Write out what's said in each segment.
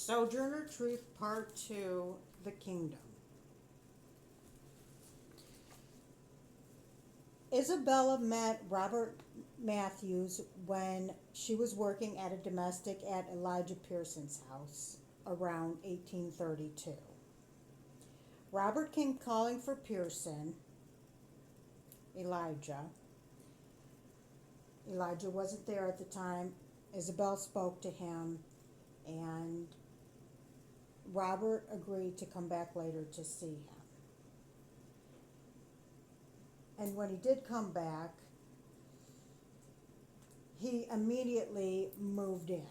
Sojourner Truth Part 2, The Kingdom. Isabella met Robert Matthews when she was working at a domestic at Elijah Pearson's house around 1832. Robert came calling for Pearson, Elijah. Elijah wasn't there at the time. Isabel spoke to him, and Robert agreed to come back later to see him. And when he did come back, he immediately moved in.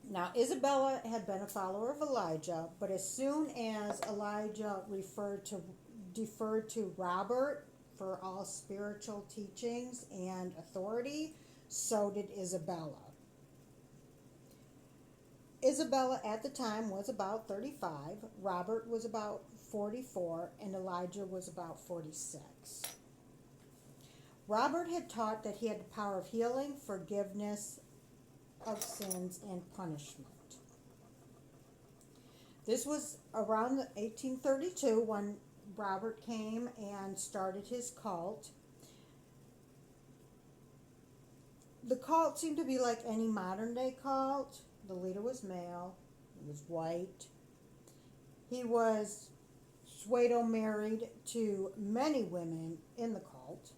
Now, Isabella had been a follower of Elijah, but as soon as Elijah deferred to Robert for all spiritual teachings and authority, so did Isabella. Isabella at the time was about 35, Robert was about 44, and Elijah was about 46. Robert had taught that he had the power of healing, forgiveness of sins, and punishment. This was around 1832 when Robert came and started his cult. The cult seemed to be like any modern day cult. The leader was male, he was white. He was pseudo married to many women in the cult.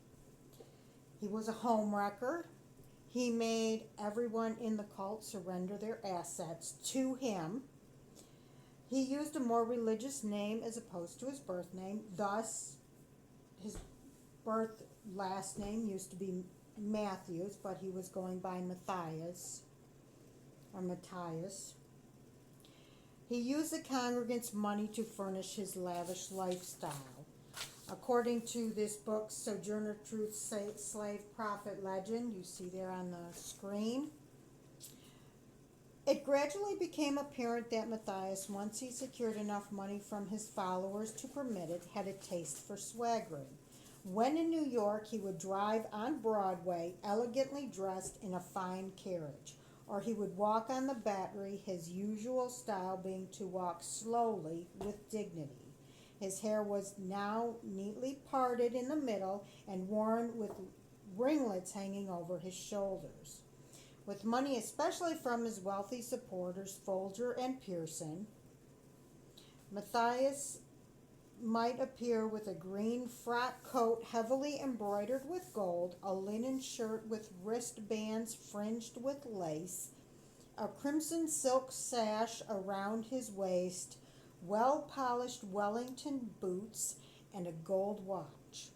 He was a homewrecker. He made everyone in the cult surrender their assets to him. He used a more religious name as opposed to his birth name. Thus, his birth last name used to be Matthews, but he was going by Matthias. He used the congregants' money to furnish his lavish lifestyle. According to this book, Sojourner Truth, Slave, Prophet, Legend, you see there on the screen, it gradually became apparent that Matthias, once he secured enough money from his followers to permit it, had a taste for swaggering. When in New York, he would drive on Broadway, elegantly dressed in a fine carriage, or he would walk on the Battery, his usual style being to walk slowly with dignity. His hair was now neatly parted in the middle and worn with ringlets hanging over his shoulders. With money especially from his wealthy supporters, Folger and Pearson, Matthias might appear with a green frock coat heavily embroidered with gold, a linen shirt with wristbands fringed with lace, a crimson silk sash around his waist, well-polished Wellington boots, and a gold watch.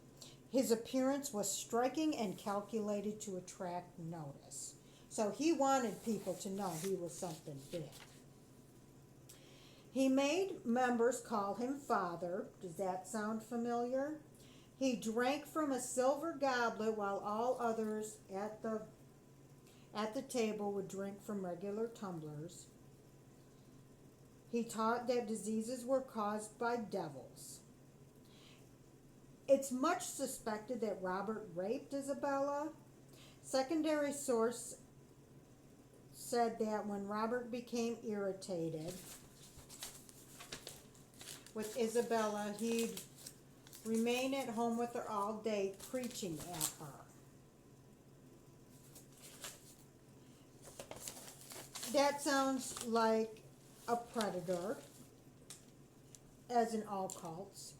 His appearance was striking and calculated to attract notice. So he wanted people to know he was something big. He made members call him Father. Does that sound familiar? He drank from a silver goblet while all others at the table would drink from regular tumblers. He taught that diseases were caused by devils. It's much suspected that Robert raped Isabella. Secondary source said that when Robert became irritated with Isabella, he'd remain at home with her all day preaching at her. That sounds like a predator, as in all cults.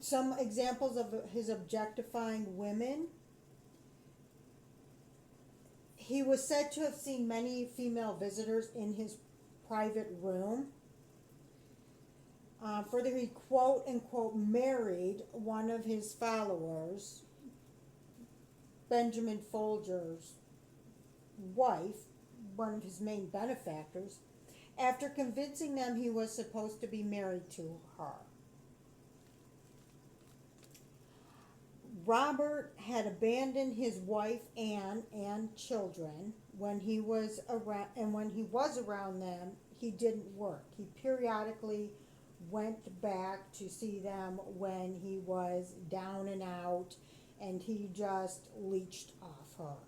Some examples of his objectifying women. He was said to have seen many female visitors in his private room. Further, he quote unquote married one of his followers, Benjamin Folger's wife, one of his main benefactors, after convincing them he was supposed to be married to her. Robert had abandoned his wife Anne and children when he was around, and when he was around them, he didn't work. He periodically went back to see them when he was down and out, and he just leeched off her.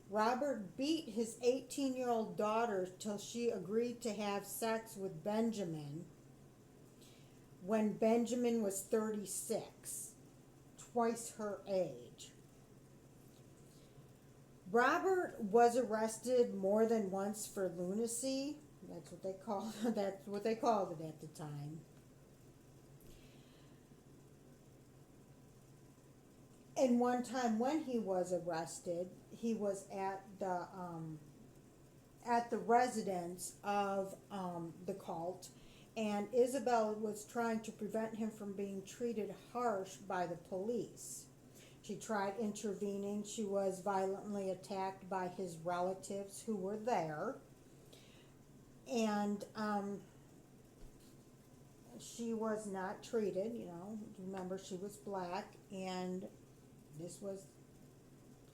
Robert beat his 18-year-old daughter till she agreed to have sex with Benjamin when Benjamin was 36, twice her age. Robert was arrested more than once for lunacy. That's what they called it at the time. And one time when he was arrested, he was at the residence of the cult, and Isabel was trying to prevent him from being treated harsh by the police. She tried intervening. She was violently attacked by his relatives who were there, and she was not treated. Remember, she was black, and this was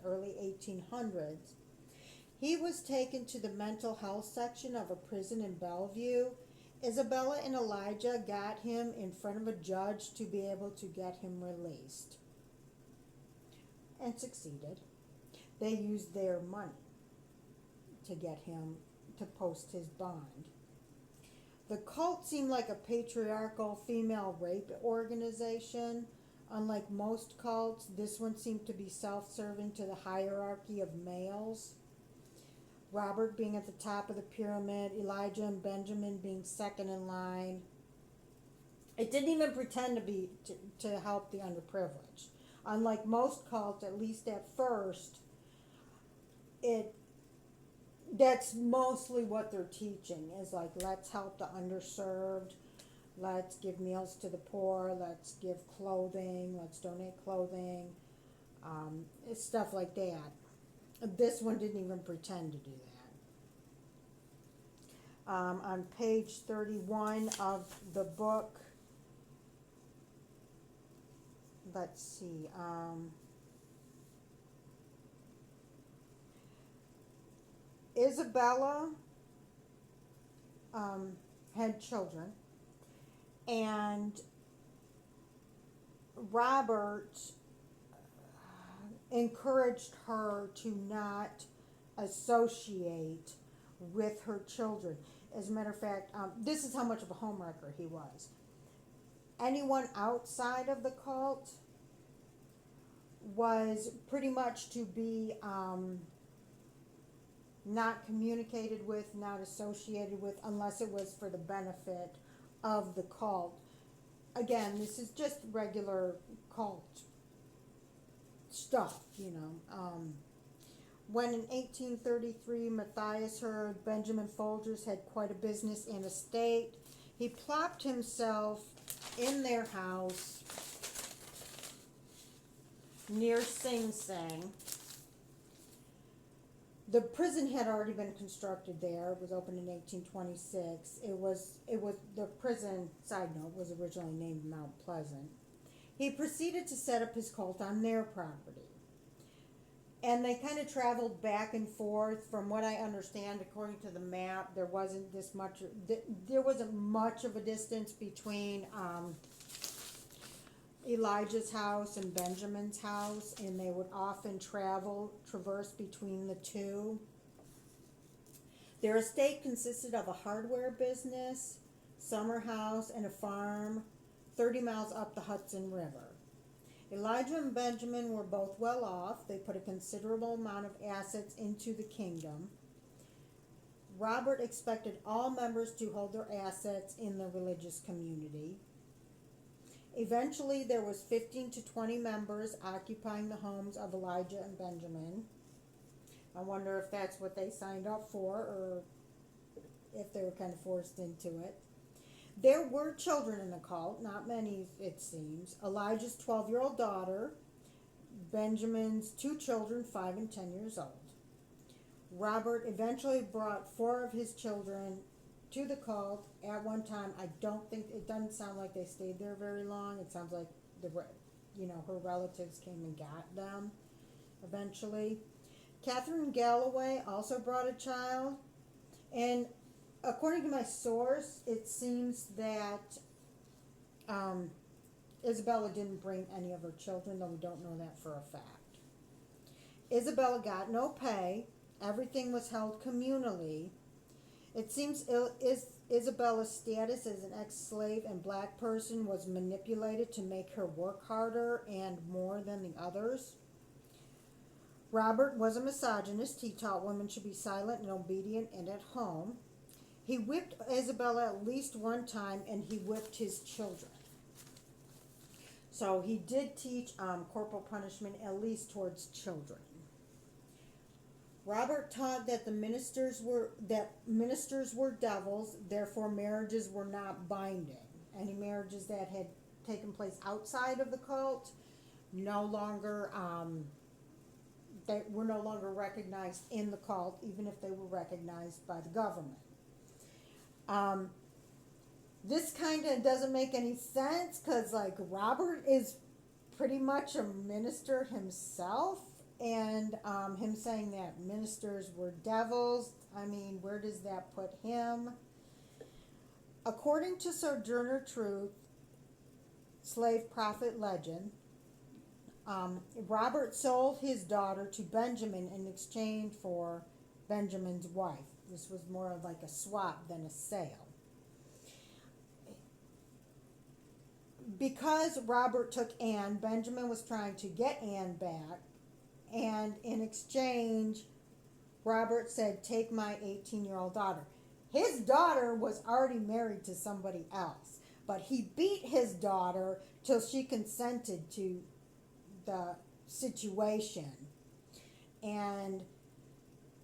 early 1800s. He was taken to the mental health section of a prison in Bellevue. Isabella and Elijah got him in front of a judge to be able to get him released, and succeeded. They used their money to get him to post his bond. The cult seemed like a patriarchal female rape organization. Unlike most cults, this one seemed to be self-serving to the hierarchy of males. Robert being at the top of the pyramid, Elijah and Benjamin being second in line. It didn't even pretend to help the underprivileged. Unlike most cults, at least at first, that's mostly what they're teaching is like, let's help the underserved, let's give meals to the poor, let's give clothing, let's donate clothing, stuff like that. This one didn't even pretend to do that. On page 31 of the book, let's see, Isabella had children, and Robert encouraged her to not associate with her children. As a matter of fact, this is how much of a homewrecker he was. Anyone outside of the cult was pretty much to be not communicated with, not associated with, unless it was for the benefit of the cult. Again, this is just regular cult stuff, When in 1833 Matthias heard Benjamin Folgers had quite a business and estate, he plopped himself in their house near Sing Sing. The prison had already been constructed there. It was opened in 1826. It was the prison, side note, was originally named Mount Pleasant. He proceeded to set up his cult on their property. And they kind of traveled back and forth. From what I understand, according to the map, there wasn't much of a distance between Elijah's house and Benjamin's house, and they would often traverse between the two. Their estate consisted of a hardware business, summer house, and a farm 30 miles up the Hudson River. Elijah and Benjamin were both well off. They put a considerable amount of assets into the kingdom. Robert expected all members to hold their assets in the religious community. Eventually, there was 15 to 20 members occupying the homes of Elijah and Benjamin. I wonder if that's what they signed up for, or if they were kind of forced into it. There were children in the cult, not many it seems. Elijah's 12-year-old daughter, Benjamin's 2 children, 5 and 10 years old. Robert eventually brought 4 of his children to the cult at one time. It doesn't sound like they stayed there very long. It sounds like her relatives came and got them eventually. Catherine Galloway also brought a child, and according to my source, it seems that Isabella didn't bring any of her children, though we don't know that for a fact. Isabella got no pay. Everything was held communally. It seems Isabella's status as an ex-slave and black person was manipulated to make her work harder and more than the others. Robert was a misogynist. He taught women should be silent and obedient and at home. He whipped Isabella at least one time, and he whipped his children. So he did teach corporal punishment, at least towards children. Robert taught that ministers were devils, therefore marriages were not binding. Any marriages that had taken place outside of the cult no longer they were no longer recognized in the cult, even if they were recognized by the government. This kind of doesn't make any sense because, like, Robert is pretty much a minister himself, and him saying that ministers were devils, I mean, where does that put him? According to Sojourner Truth, Slave Prophet Legend, Robert sold his daughter to Benjamin in exchange for Benjamin's wife. This was more of like a swap than a sale. Because Robert took Anne, Benjamin was trying to get Anne back, and in exchange, Robert said, "Take my 18-year-old daughter." His daughter was already married to somebody else, but he beat his daughter till she consented to the situation. And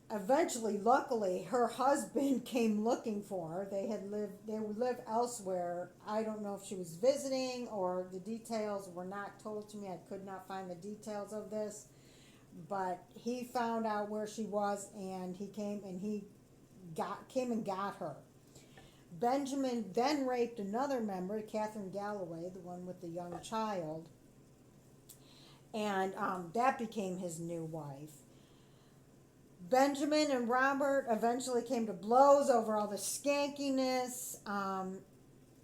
eventually, luckily, her husband came looking for her. They would live elsewhere. I don't know if she was visiting or the details were not told to me. I could not find the details of this. But he found out where she was, and he came and got her. Benjamin then raped another member, Catherine Galloway, the one with the young child, and that became his new wife. Benjamin and Robert eventually came to blows over all the skankiness.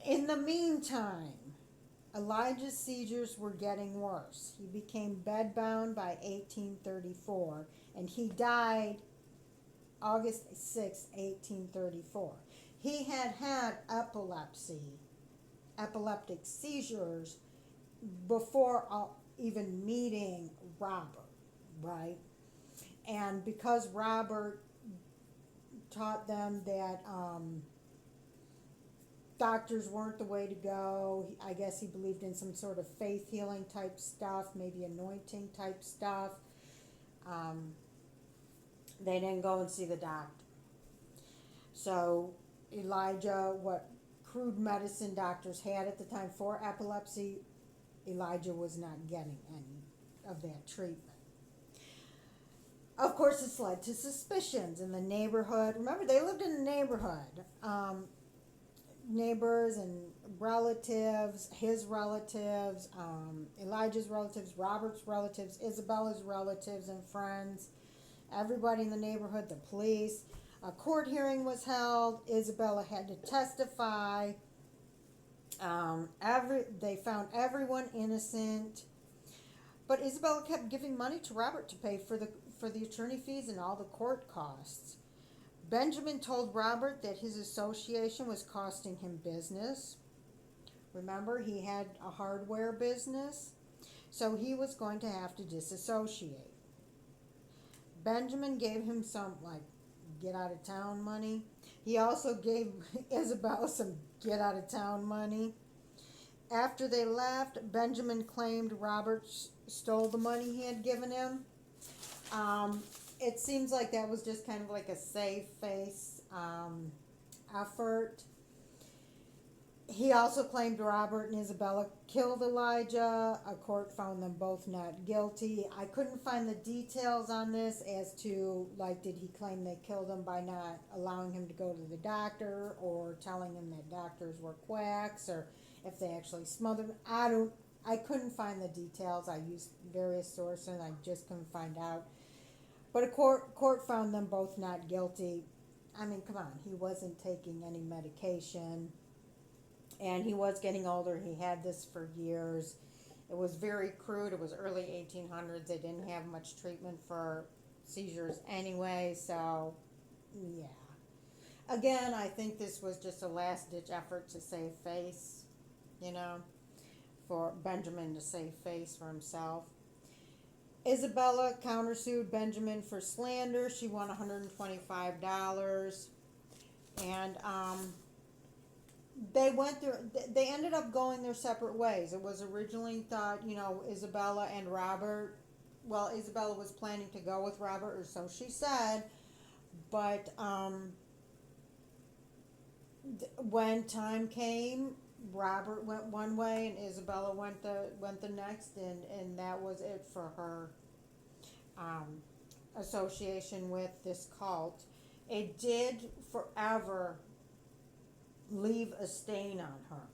In the meantime, Elijah's seizures were getting worse. He became bedbound by 1834, and he died August 6, 1834. He had epileptic seizures, before even meeting Robert, right? And because Robert taught them that doctors weren't the way to go, I guess he believed in some sort of faith healing type stuff, maybe anointing type stuff. They didn't go and see the doctor. So Elijah, what crude medicine doctors had at the time for epilepsy, Elijah was not getting any of that treatment. Of course, this led to suspicions in the neighborhood. Remember, they lived in a neighborhood. Neighbors and relatives, his relatives, Elijah's relatives, Robert's relatives, Isabella's relatives and friends, everybody in the neighborhood, the police. A court hearing was held. Isabella had to testify. They found everyone innocent, but Isabella kept giving money to Robert to pay for the attorney fees and all the court costs. Benjamin told Robert that his association was costing him business. Remember, he had a hardware business, so he was going to have to disassociate. Benjamin gave him some, like, get-out-of-town money. He also gave Isabella some get-out-of-town money. After they left, Benjamin claimed Robert stole the money he had given him. It seems like that was just kind of like a save face effort. He also claimed Robert and Isabella killed Elijah. A court found them both not guilty. I couldn't find the details on this as to, like, did he claim they killed him by not allowing him to go to the doctor, or telling him that doctors were quacks, or if they actually smothered him. I couldn't find the details. I used various sources and I just couldn't find out. But a court found them both not guilty. I mean, come on, he wasn't taking any medication, and he was getting older. He had this for years, It was very crude. It was early 1800s. They didn't have much treatment for seizures anyway, so yeah. Again, I think this was just a last ditch effort to save face, you know, for Benjamin to save face for himself. Isabella countersued Benjamin for slander. She won $125. And they went through, they ended up going their separate ways. It was originally thought, Isabella and Robert, well, Isabella was planning to go with Robert, or so she said, but when time came, Robert went one way and Isabella went the next, and that was it for her um, association with this cult. It did forever leave a stain on her.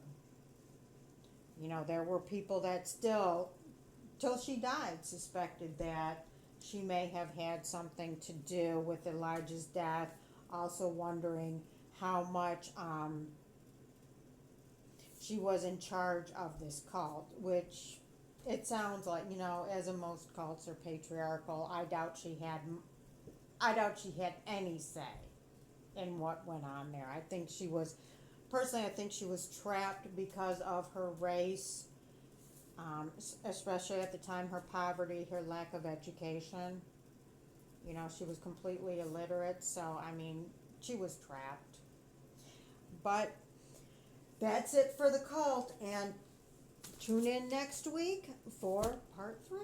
There were people that still, till she died, suspected that she may have had something to do with Elijah's death. Also wondering how much she was in charge of this cult, which it sounds like, as in most cults are patriarchal. I doubt she had any say in what went on there. I think she was trapped because of her race, especially at the time, her poverty, her lack of education. She was completely illiterate, so I mean, she was trapped. But that's it for the cult, and tune in next week for part 3.